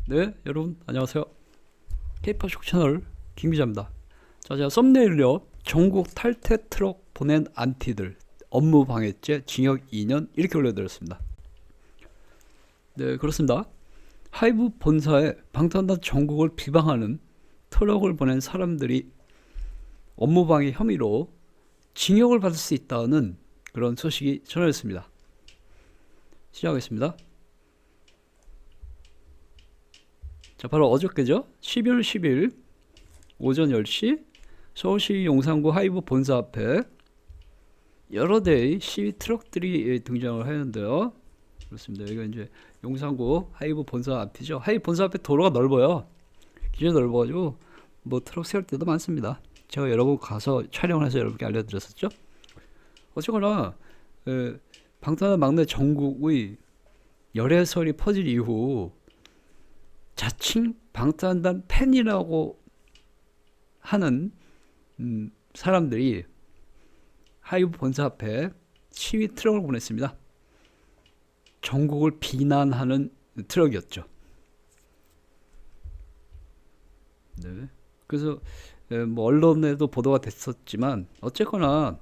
네, 여러분 안녕하세요. K-pop 쇼 채널 김 기자입니다. 자, 제가 썸네일요. 전국 탈퇴 트럭 보낸 안티들 업무 방해죄 징역 2년 이렇게 올려드렸습니다. 네, 그렇습니다. 하이브 본사에 방탄단 전국을 비방하는 트럭을 보낸 사람들이 업무 방해 혐의로 징역을 받을 수 있다는 그런 소식이 전해졌습니다. 시작하겠습니다. 자, 바로 어저께죠. 12월 10일 오전 10시 서울시 용산구 하이브 본사 앞에 여러 대의 시위 트럭들이 등장을 하는데요. 그렇습니다. 여기가 이제 용산구 하이브 본사 앞이죠. 하이브 본사 앞에 도로가 넓어요. 굉장히 넓어가지고 뭐 트럭 세울 때도 많습니다. 제가 여러 번 가서 촬영을 해서 여러분께 알려드렸었죠. 어쨌거나 방탄한 막내 정국의 열애설이 퍼질 이후 자칭 방탄단 팬이라고 하는 사람들이 하이브 본사 앞에 시위 트럭을 보냈습니다. 전국을 비난하는 트럭이었죠. 네. 그래서 뭐 언론에도 보도가 됐었지만 어쨌거나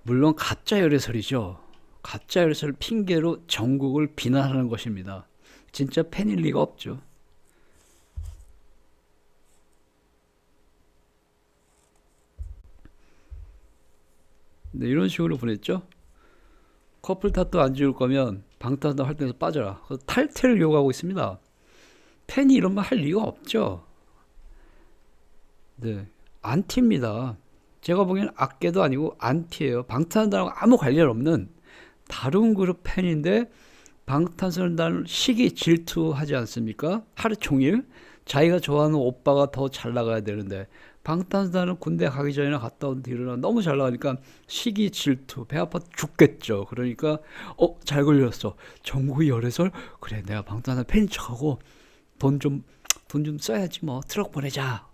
물론 가짜 열애설이죠. 가짜 열애설 핑계로 전국을 비난하는 것입니다. 진짜 팬일 리가 없죠. 네, 이런 식으로 보냈죠. 커플 탓도 안 지을 거면 방탄단 활동에서 빠져라. 탈퇴를 요구하고 있습니다. 팬이 이런 말 할 리가 없죠. 네, 안티입니다. 제가 보기엔 악계도 아니고 안티예요. 방탄단하고 아무 관련 없는 다른 그룹 팬인데 방탄소년단 시기 질투하지 않습니까? 하루 종일 자기가 좋아하는 오빠가 더 잘 나가야 되는데 방탄소년단은 군대 가기 전이나 갔다 온 뒤로나 너무 잘 나가니까 시기 질투, 배 아파 죽겠죠. 그러니까 잘 걸렸어. 정국이 열애설? 그래, 내가 방탄소년단 팬인 척하고 돈 좀 써야지 뭐. 트럭 보내자.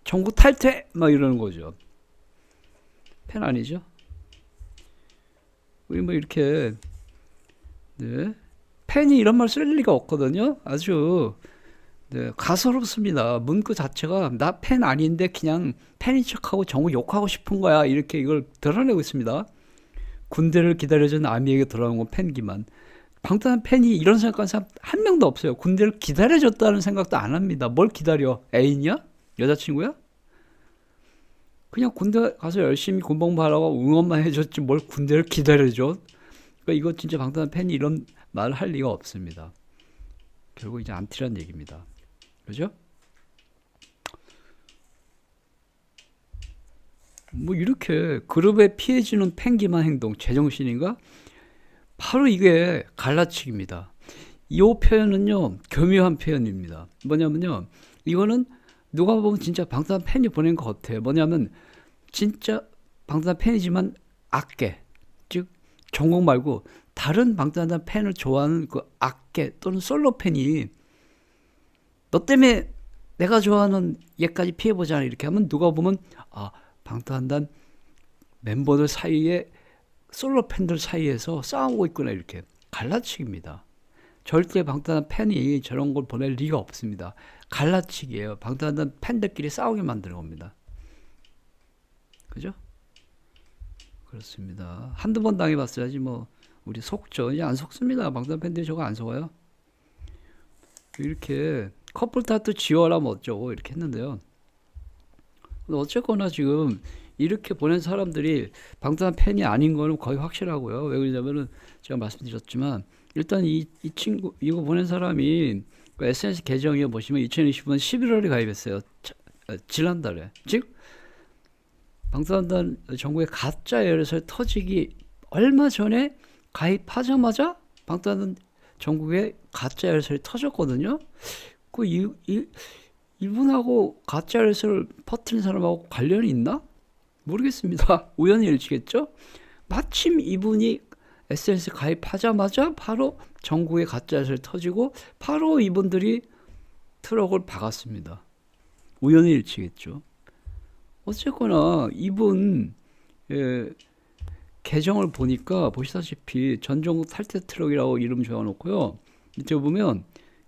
정국 탈퇴! 막 이러는 거죠. 팬 아니죠? 우리 뭐 이렇게 네. 팬이 이런 말 쓸 리가 없거든요. 아주 네, 가소롭습니다. 문구 자체가 나 팬 아닌데 그냥 팬인 척하고 정우 욕하고 싶은 거야. 이렇게 이걸 드러내고 있습니다. 군대를 기다려준 아미에게 돌아온 건 팬기만. 방탄한 팬이 이런 생각하는 사람 한 명도 없어요. 군대를 기다려줬다는 생각도 안 합니다. 뭘 기다려? 애인이야? 여자친구야? 그냥 군대 가서 열심히 군복무하라고 응원만 해줬지 뭘 군대를 기다려줘? 그러니까 이거 진짜 방탄한 팬이 이런 말을 할 리가 없습니다. 결국 이제 안티란 얘기입니다. 그죠? 뭐 이렇게 그룹에 피해지는 팬기만 행동, 제정신인가? 바로 이게 갈라치기입니다. 이 표현은요, 교묘한 표현입니다. 뭐냐면요, 이거는 누가 보면 진짜 방탄 팬이 보낸 것 같아요. 뭐냐면 진짜 방탄 팬이지만 악계, 즉 전공 말고 다른 방탄단 팬을 좋아하는 그 악계 또는 솔로 팬이 너 때문에 내가 좋아하는 얘까지 피해보자 이렇게 하면 누가 보면 방탄단 멤버들 사이에 솔로 팬들 사이에서 싸우고 있구나 이렇게 갈라치기입니다. 절대 방탄단 팬이 저런 걸 보낼 리가 없습니다. 갈라치기예요. 방탄단 팬들끼리 싸우게 만드는 겁니다. 그죠? 그렇습니다. 한두 번 당해봤어야지 뭐 우리 속죠. 이제 안 속습니다. 방탄 팬들이 저거 안 속아요. 이렇게 커플 탓도 지워라 뭐 어쩌고 이렇게 했는데요. 어쨌거나 지금 이렇게 보낸 사람들이 방탄 팬이 아닌 거는 거의 확실하고요. 왜 그러냐면은 제가 말씀드렸지만 일단 이 친구 이거 보낸 사람이 그 SNS 계정에 보시면 2020년 11월에 가입했어요. 지난달에. 즉 방탄단 정국의 가짜 열애설 터지기 얼마 전에 가입하자마자 방탄단 전국에 가짜 열애설이 터졌거든요. 이분하고 가짜 열애설 퍼뜨린 사람하고 관련이 있나? 모르겠습니다. 우연히 일치겠죠? 마침 이분이 SNS 가입하자마자 바로 전국에 가짜 열애설이 터지고 바로 이분들이 트럭을 박았습니다. 우연히 일치겠죠. 어쨌거나 이분 계정을 보니까 보시다시피 전종국 탈퇴 트럭이라고 이름 적어놓고요. 밑에 보면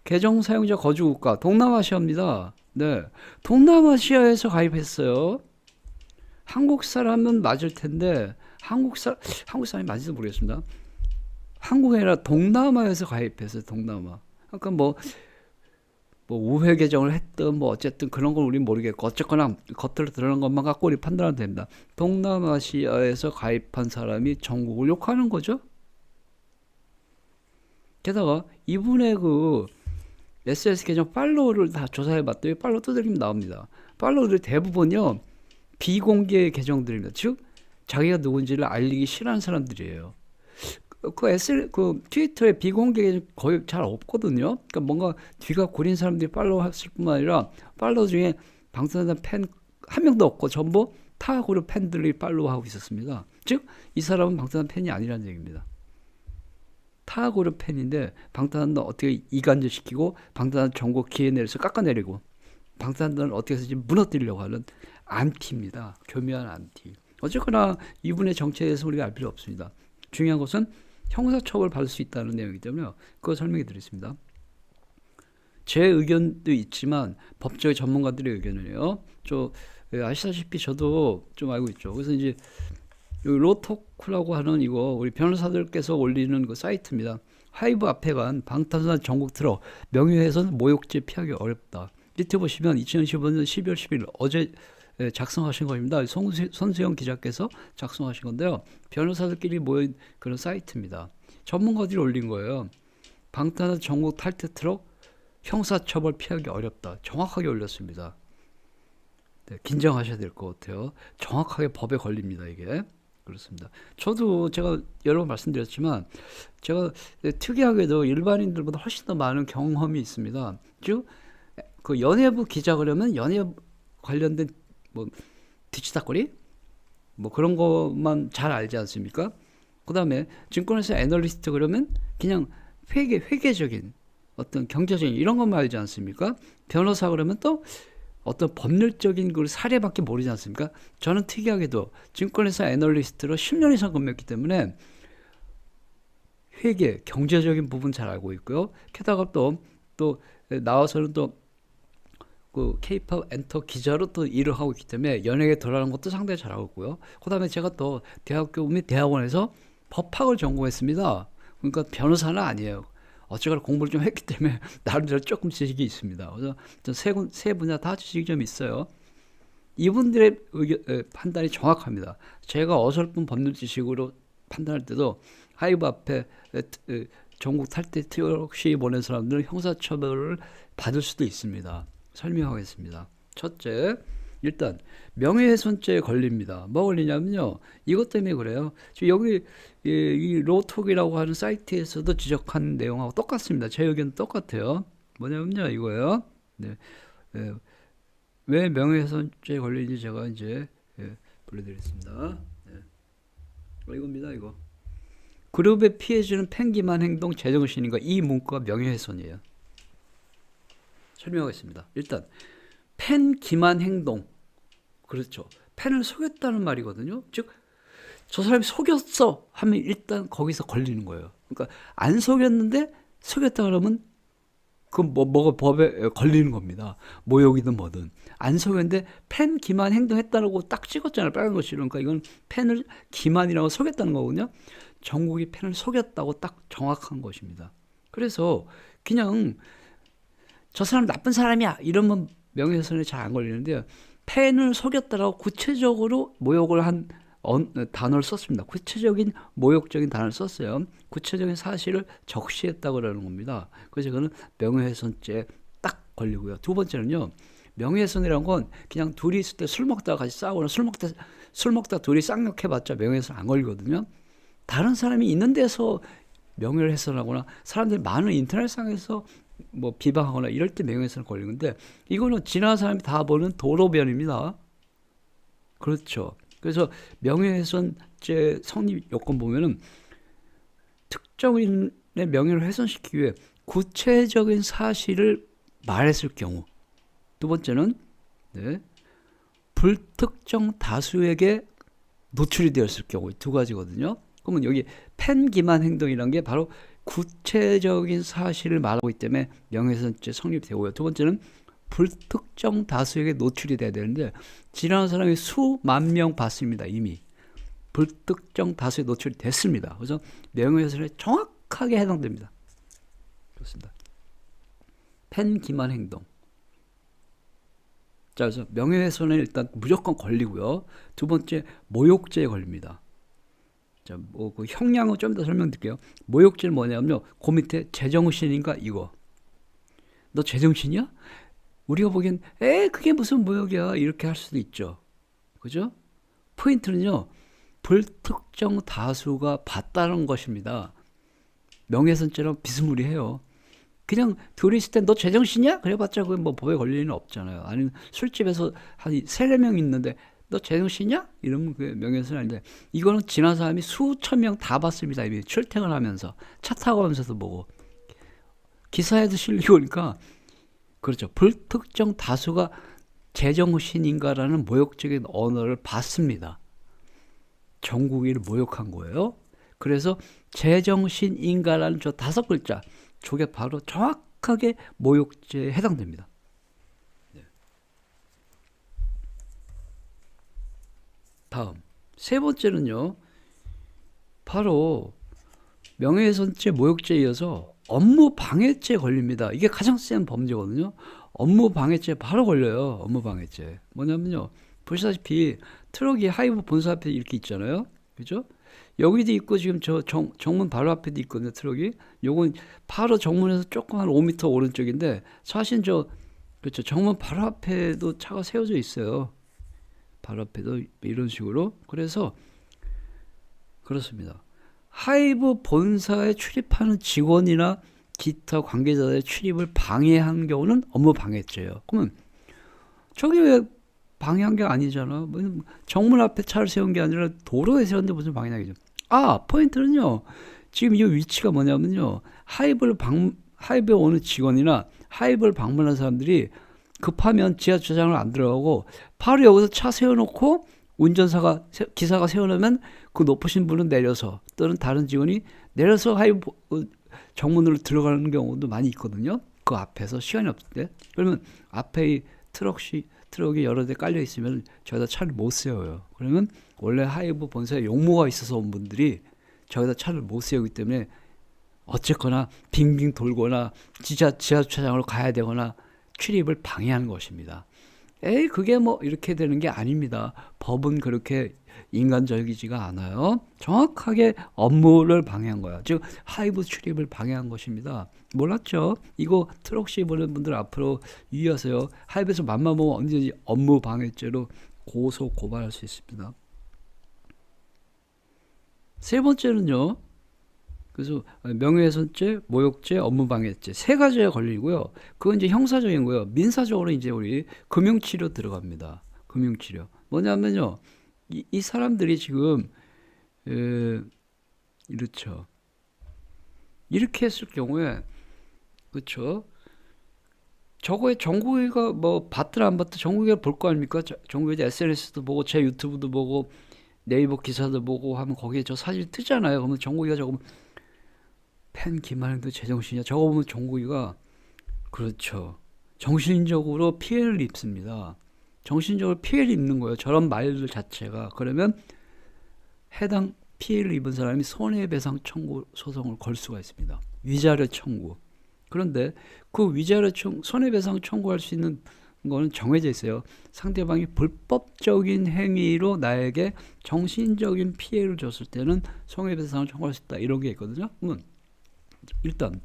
계정 사용자 거주국가 동남아시아입니다. 네, 동남아시아에서 가입했어요. 한국 사람은 맞을 텐데 한국 사람이 맞을지 모르겠습니다. 한국이 아니라 동남아에서 가입했어요. 동남아. 그러니까 뭐 우회 계정을 했든 뭐 어쨌든 그런 건 우린 모르겠고 어쨌거나 겉으로 드러난 것만 갖고 우리 판단하면 됩니다. 동남아시아에서 가입한 사람이 전국을 욕하는 거죠. 게다가 이분의 그 SNS 계정 팔로우를 다 조사해 봤더니 팔로우 두드리면 나옵니다. 팔로우들이 대부분요 비공개 계정들입니다. 즉 자기가 누군지를 알리기 싫어하는 사람들이에요. 그 트위터에 비공개 계정 거의 잘 없거든요. 그러니까 뭔가 뒤가 구린 사람들이 팔로우 했을 뿐만 아니라 팔로우 중에 방탄소년단 팬 한 명도 없고 전부 타 그룹 팬들이 팔로우하고 있었습니다. 즉 이 사람은 방탄소년단 팬이 아니라는 얘기입니다. 타 그룹 팬인데 방탄소년단 어떻게 이간질시키고 방탄소년단 전국 기회내에서 깎아내리고 방탄소년단을 어떻게 해서든지 무너뜨리려고 하는 안티입니다. 교묘한 안티. 어쨌거나 이분의 정체에 대해서 우리가 알 필요 없습니다. 중요한 것은 형사처벌 받을 수 있다는 내용이기 때문에 그거 설명해 드리겠습니다. 제 의견도 있지만 법조의 전문가들의 의견이에요. 아시다시피 저도 좀 알고 있죠. 그래서 이제 로토크라고 하는 이거 우리 변호사들께서 올리는 그 사이트입니다. 하이브 앞에 간 방탄소년단 전국 틀어 명예훼손 모욕죄 피하기 어렵다. 밑에 보시면 2015년 12월 10일 어제 작성하신 겁니다. 손수영 기자께서 작성하신 건데요. 변호사들끼리 모인 그런 사이트입니다. 전문가들이 올린 거예요. 방탄소년단 전국 탈퇴 트럭 형사처벌 피하기 어렵다. 정확하게 올렸습니다. 네, 긴장하셔야 될 것 같아요. 정확하게 법에 걸립니다. 이게. 그렇습니다. 저도 제가 여러 번 말씀드렸지만 제가 특이하게도 일반인들보다 훨씬 더 많은 경험이 있습니다. 즉 그 연예부 기자 그러면 연예 관련된 뭐 뒤치다거리 뭐 그런 것만 잘 알지 않습니까? 그 다음에 증권회사 애널리스트 그러면 그냥 회계적인 어떤 경제적인 이런 것만 알지 않습니까? 변호사 그러면 또 어떤 법률적인 그 사례밖에 모르지 않습니까? 저는 특이하게도 증권회사 애널리스트로 10년 이상 근무했기 때문에 회계, 경제적인 부분 잘 알고 있고요. 게다가 또 나와서는 또 그 K-pop 엔터 기자로 또 일을 하고 있기 때문에 연예계 돌아가는 것도 상당히 잘 알고 있고요. 그 다음에 제가 또 대학교 및 대학원에서 법학을 전공했습니다. 그러니까 변호사는 아니에요. 어쨌거나 공부를 좀 했기 때문에 나름대로 조금 지식이 있습니다. 그래서 세 분야 다 지식이 좀 있어요. 이분들의 판단이 정확합니다. 제가 어설픈 법률 지식으로 판단할 때도 하이브 앞에 전국 탈퇴 트럭시 보낸 사람들은 형사처벌을 받을 수도 있습니다. 설명하겠습니다. 첫째, 일단 명예훼손죄에 걸립니다. 뭐 걸리냐면요. 이것 때문에 그래요. 지금 여기 이 로톡이라고 하는 사이트에서도 지적한 내용하고 똑같습니다. 제 의견은 똑같아요. 뭐냐면요. 이거예요. 네. 왜 명예훼손죄에 걸리는지 제가 이제 보여드리겠습니다. 네. 이겁니다. 이거. 그룹에 피해주는 팽기만 행동 제정신인가 이 문구가 명예훼손이에요. 설명하겠습니다. 일단 팬 기만 행동 그렇죠. 팬을 속였다는 말이거든요. 즉 저 사람이 속였어 하면 일단 거기서 걸리는 거예요. 그러니까 안 속였는데 속였다 그러면 그 뭐가 법에 걸리는 겁니다. 모욕이든 뭐든 안 속였는데 팬 기만 행동했다라고 딱 찍었잖아요. 빨간 것이. 그러니까 이건 팬을 기만이라고 속였다는 거거든요. 전국이 팬을 속였다고 딱 정확한 것입니다. 그래서 그냥 저 사람 나쁜 사람이야 이러면 명예훼손에 잘 안 걸리는데요. 팬을 속였다라고 구체적으로 모욕을 한 단어를 썼습니다. 구체적인 모욕적인 단어를 썼어요. 구체적인 사실을 적시했다고 그러는 겁니다. 그래서 이거는 명예훼손죄에 딱 걸리고요. 두 번째는요. 명예훼손이라는 건 그냥 둘이 있을 때 술 먹다가 같이 싸우거나 술 먹다 둘이 쌍욕해봤자 명예훼손 안 걸리거든요. 다른 사람이 있는 데서 명예훼손하거나 사람들이 많은 인터넷상에서 뭐 비방하거나 이럴 때 명예훼손 걸리는데 이거는 지나가는 사람이 다 보는 도로변입니다. 그렇죠. 그래서 명예훼손죄 성립 요건 보면은 특정인의 명예를 훼손시키기 위해 구체적인 사실을 말했을 경우, 두 번째는 불특정 다수에게 노출이 되었을 경우 두 가지거든요. 그러면 여기 팬 기만 행동이라는 게 바로 구체적인 사실을 말하고 있기 때문에 명예훼손죄 성립되고요. 두 번째는 불특정 다수에게 노출이 돼야 되는데 지나는 사람이 수만 명 봤습니다. 이미 불특정 다수에 노출이 됐습니다. 그래서 명예훼손에 정확하게 해당됩니다. 그렇습니다. 팬기만 행동. 자, 그래서 명예훼손에 일단 무조건 걸리고요. 두 번째 모욕죄에 걸립니다. 자, 뭐 그 형량은 좀 더 설명드릴게요. 모욕죄는 뭐냐면요. 그 밑에 제정신인가 이거. 너 제정신이야? 우리가 보기엔 그게 무슨 모욕이야 이렇게 할 수도 있죠. 그죠? 포인트는요. 불특정 다수가 봤다는 것입니다. 명예훼손죄랑 비스무리해요. 그냥 둘이 있을 때 너 제정신이야? 그래봤자 그건 뭐 법에 걸릴 일은 없잖아요. 아니면 술집에서 한 3-4명 있는데 너 제정신이야? 이러면 그게 명예훼손이 아닌데 이거는 지난 사람이 수천 명 다 봤습니다. 이미 출퇴근하면서 차 타고 가면서도 보고 기사에도 실리고 오니까 그렇죠. 불특정 다수가 제정신인가라는 모욕적인 언어를 봤습니다. 정국이를 모욕한 거예요. 그래서 제정신인가라는 저 5글자 저게 바로 정확하게 모욕죄에 해당됩니다. 네. 다음 세 번째는요. 바로 명예훼손죄 모욕죄에 이어서 업무방해죄 걸립니다. 이게 가장 센 범죄거든요. 업무방해죄 바로 걸려요. 업무방해죄. 뭐냐면요. 보시다시피 트럭이 하이브 본사 앞에 이렇게 있잖아요. 그죠? 여기도 있고 지금 저 정문 바로 앞에도 있거든요. 트럭이. 요건 바로 정문에서 조금 한 5m 오른쪽인데 사실 그렇죠. 정문 바로 앞에도 차가 세워져 있어요. 바로 앞에도 이런 식으로. 그래서 그렇습니다. 하이브 본사에 출입하는 직원이나 기타 관계자들의 출입을 방해한 경우는 업무방해죄예요. 그러면 저기 왜 방해한 게 아니잖아. 정문 앞에 차를 세운 게 아니라 도로에 세웠는데 무슨 방해냐겠죠. 포인트는요. 지금 이 위치가 뭐냐면요. 하이브에 오는 직원이나 하이브를 방문한 사람들이 급하면 지하 주차장을 안 들어가고 바로 여기서 차 세워놓고 기사가 세워놓으면 그 높으신 분은 내려서 또는 다른 직원이 내려서 하이브 정문으로 들어가는 경우도 많이 있거든요. 그 앞에서 시간이 없을 때. 그러면 앞에 이 트럭이 여러 대 깔려 있으면 저기다 차를 못 세워요. 그러면 원래 하이브 본사에 용무가 있어서 온 분들이 저기다 차를 못 세우기 때문에 어쨌거나 빙빙 돌거나 지하 주차장으로 가야 되거나 출입을 방해하는 것입니다. 그게 뭐 이렇게 되는 게 아닙니다. 법은 그렇게 인간적이지가 않아요. 정확하게 업무를 방해한 거야. 즉 하이브 출입을 방해한 것입니다. 몰랐죠? 이거 트럭시 보는 분들 앞으로 유의하세요. 하이브에서 맘만 보면 언제든지 업무 방해죄로 고발할 수 있습니다. 세 번째는요. 그래서 명예훼손죄, 모욕죄, 업무방해죄 3가지에 걸리고요. 그건 이제 형사적인 거예요. 민사적으로 이제 우리 금융치료 들어갑니다. 금융치료. 뭐냐면요. 이 사람들이 지금 이렇죠. 이렇게 했을 경우에 그렇죠. 저거에 정국이가 뭐 봤든 안 봤든 정국이가 볼 거 아닙니까? 정국이가 SNS도 보고 제 유튜브도 보고 네이버 기사도 보고 하면 거기에 저 사진 뜨잖아요. 그러면 정국이가 저거 팬 김한영도 제정신이야. 저거 보면 정국이가 그렇죠. 정신적으로 피해를 입습니다. 정신적으로 피해를 입는 거예요. 저런 말들 자체가. 그러면 해당 피해를 입은 사람이 손해배상 청구 소송을 걸 수가 있습니다. 위자료 청구. 그런데 그 손해배상 청구할 수 있는 거는 정해져 있어요. 상대방이 불법적인 행위로 나에게 정신적인 피해를 줬을 때는 손해배상을 청구할 수 있다. 이런 게 있거든요. 그러면 일단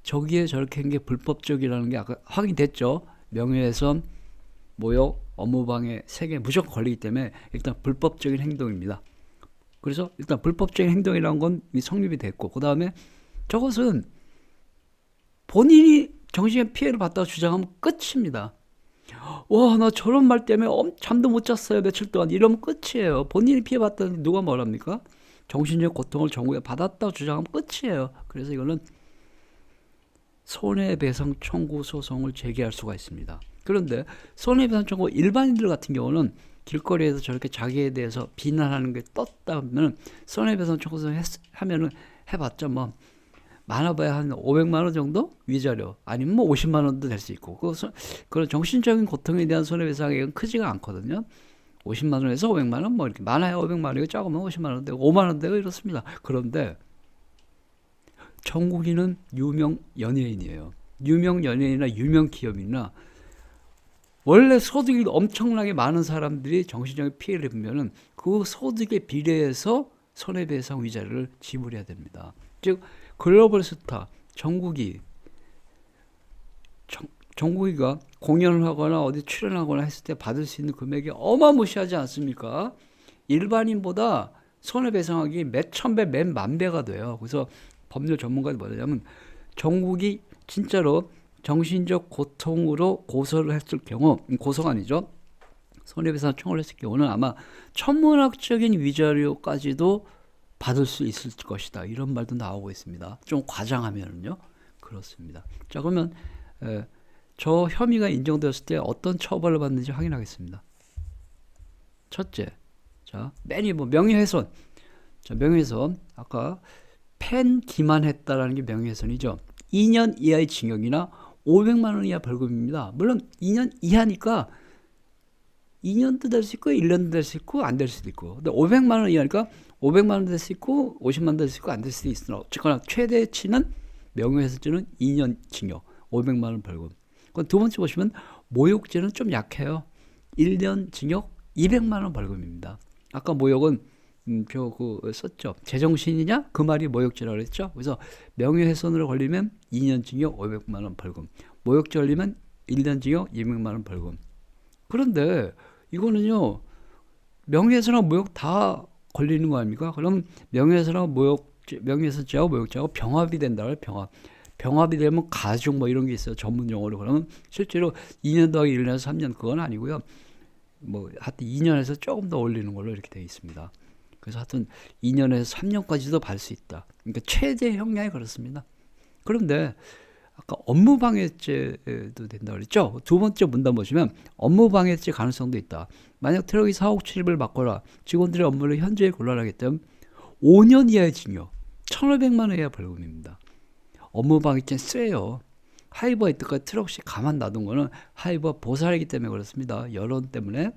저기에 저렇게 한 게 불법적이라는 게 아까 확인됐죠. 명예훼손, 모욕, 업무방해 3개 무조건 걸리기 때문에 일단 불법적인 행동입니다. 그래서 일단 불법적인 행동이라는 건 성립이 됐고 그 다음에 저것은 본인이 정신의 피해를 봤다고 주장하면 끝입니다. 와, 나 저런 말 때문에 잠도 못 잤어요. 며칠 동안. 이러면 끝이에요. 본인이 피해봤다는 누가 뭐랍니까? 정신적 고통을 정부에 받았다고 주장하면 끝이에요. 그래서 이거는 손해배상 청구 소송을 제기할 수가 있습니다. 그런데 손해배상 청구 일반인들 같은 경우는 길거리에서 저렇게 자기에 대해서 비난하는 게 떴다면 손해배상 청구 소송 하면은 해봤자 뭐 많아봐야 한 500만 원 정도 위자료 아니면 뭐 50만 원도 될 수 있고 그런 정신적인 고통에 대한 손해배상액은 크지가 않거든요. 50만 원에서 500만 원 뭐 이렇게 많아야 500만 원이고 적으면 50만 원 되고 5만 원 되고 이렇습니다. 그런데 정국이는 유명 연예인이에요. 유명 연예인이나 유명 기업이나 원래 소득이 엄청나게 많은 사람들이 정신적인 피해를 입으면은 그 소득에 비례해서 손해배상 위자료를 지불해야 됩니다. 즉 글로벌 스타 정국이 정국이가 공연을 하거나 어디 출연하거나 했을 때 받을 수 있는 금액이 어마무시하지 않습니까? 일반인보다 손해배상액이 몇 천배, 몇 만배가 돼요. 그래서 법률 전문가들이 뭐냐면 정국이 진짜로 정신적 고통으로 고소를 했을 경우, 고소가 아니죠. 손해배상 청구를 했을 경우는 아마 천문학적인 위자료까지도 받을 수 있을 것이다. 이런 말도 나오고 있습니다. 좀 과장하면은요. 그렇습니다. 자, 그러면 저 혐의가 인정되었을 때 어떤 처벌을 받는지 확인하겠습니다. 첫째, 자, 맨 위뭐 명예훼손. 자, 명예훼손. 아까 팬 기만했다라는 게 명예훼손이죠. 2년 이하의 징역이나 500만 원 이하 벌금입니다. 물론 2년 이하니까 2년도 될 수 있고 1년도 될 수 있고 안 될 수도 있고. 근데 500만 원 이하니까 500만 원 될 수 있고 50만 원 될 수 있고 안 될 수도 있으나 어쨌거나 최대치는 명예훼손죄는 2년 징역, 500만 원 벌금. 두 번째 보시면 모욕죄는 좀 약해요. 1년 징역, 200만 원 벌금입니다. 아까 모욕은 썼죠. 제정신이냐? 그 말이 모욕죄라고 그랬죠. 그래서 명예훼손으로 걸리면 2년 징역 500만 원 벌금. 모욕죄 걸리면 1년 징역 200만 원 벌금. 그런데 이거는요. 명예훼손하고 모욕 다 걸리는 거 아닙니까? 그럼 명예훼손하고 명예훼손죄하고 모욕죄하고 병합이 된다고요. 병합이 되면 가중 뭐 이런 게 있어요. 전문 용어로. 그러면 실제로 2년 더하기 1년에서 3년 그건 아니고요. 뭐 하여튼 2년에서 조금 더 올리는 걸로 이렇게 되어 있습니다. 그래서 하여튼 2년에서 3년까지도 받을 수 있다. 그러니까 최대 형량이 그렇습니다. 그런데 아까 업무방해죄도 된다고 그랬죠. 두 번째 문단 보시면 업무방해죄 가능성도 있다. 만약 트럭이 사고 출입을 막거나 직원들의 업무를 현저히 곤란하기 때문에 5년 이하의 징역, 1,500만 원 이하 벌금입니다. 업무방해죄는 세요. 하이버가 이때까지 트럭시 가만 놔둔 거는 하이버가 보살이기 때문에 그렇습니다. 여론 때문에.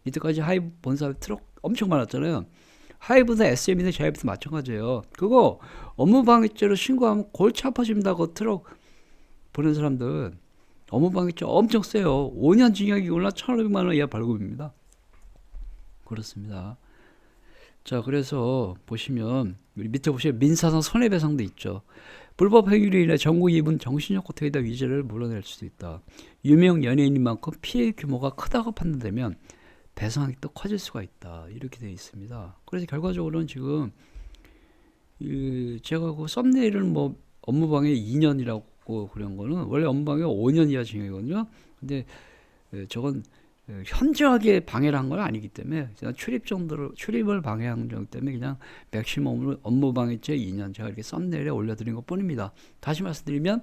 이때까지 하이버 본사에 트럭 엄청 많았잖아요. 하이브나 SM이나 JIB도 마찬가지예요. 그거 업무방해죄로 신고하면 골치 아파집니다. 그 트럭 보낸 사람들. 업무방해죄 엄청 세요. 5년 징역이거나 1,500만 원 이하 벌금입니다. 그렇습니다. 자, 그래서 보시면 밑에 보시면 민사상 손해배상도 있죠. 불법 행위로 인해 정국이 입은 정신적 고통에 대한 위자료를 물어낼 수도 있다. 유명 연예인인 만큼 피해 규모가 크다고 판단되면 배상액이 또 커질 수가 있다. 이렇게 되어 있습니다. 그래서 결과적으로는 지금 제가 그 썸네일을 뭐 업무방해 2년이라고 그런 거는 원래 업무방해 5년 이하 징역이거든요. 근데 저건 현저하게 방해를 한 건 아니기 때문에 그냥 출입을 방해한 점 때문에 그냥 맥시멈으로 업무방해죄 2년 제가 이렇게 썸네일에 올려드린 것 뿐입니다. 다시 말씀드리면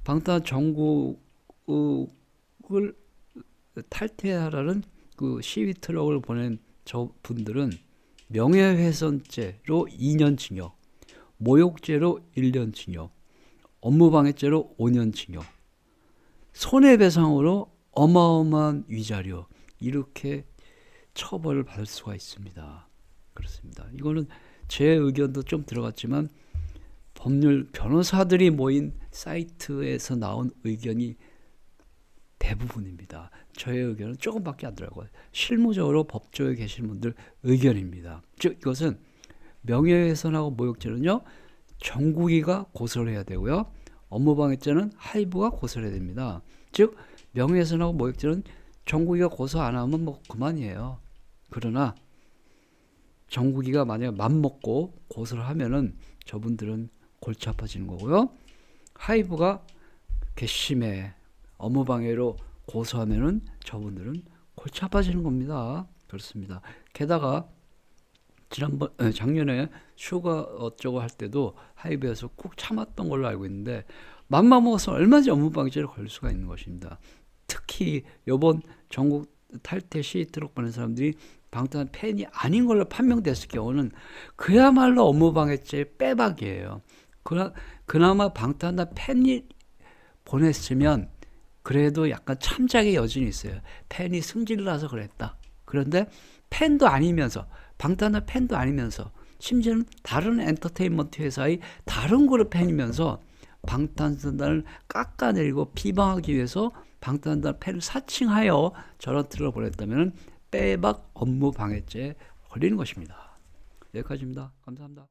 방탄 정국을 탈퇴하라는 그 시위 트럭을 보낸 저 분들은 명예훼손죄로 2년 징역, 모욕죄로 1년 징역, 업무방해죄로 5년 징역, 손해배상으로 어마어마한 위자료 이렇게 처벌을 받을 수가 있습니다. 그렇습니다. 이거는 제 의견도 좀 들어갔지만 법률 변호사들이 모인 사이트에서 나온 의견이 대부분입니다. 저의 의견은 조금밖에 안 들어가고요. 실무적으로 법조에 계신 분들 의견입니다. 즉 이것은 명예훼손하고 모욕죄는요. 정국이가 고소를 해야 되고요. 업무방해죄는 하이브가 고소를 해야 됩니다. 즉 명예훼손하고 모욕죄는 정국이가 고소 안 하면 뭐 그만이에요. 그러나 정국이가 만약 맘먹고 고소를 하면은 저분들은 골치 아파지는 거고요. 하이브가 괘씸해 업무방해로 고소하면은 저분들은 골치 아파지는 겁니다. 그렇습니다. 게다가 작년에 슈가 어쩌고 할 때도 하이브에서 꾹 참았던 걸로 알고 있는데 맘만 먹어서 얼마든지 업무방해죄를 걸릴 수가 있는 것입니다. 특히 이번 전국 탈퇴 시위 트럭 보낸 사람들이 방탄 팬이 아닌 걸로 판명됐을 경우는 그야말로 업무방해죄 빼박이에요. 그나마 방탄소년단 팬이 보냈으면 그래도 약간 참작의 여진이 있어요. 팬이 승질 나서 그랬다. 그런데 팬도 아니면서, 방탄소년단 팬도 아니면서, 심지어는 다른 엔터테인먼트 회사의 다른 그룹 팬이면서 방탄소년단을 깎아내리고 비방하기 위해서 방탄소년단 팬을 사칭하여 저런 틀을 보냈다면 빼박 업무 방해죄에 걸리는 것입니다. 여기까지입니다. 감사합니다.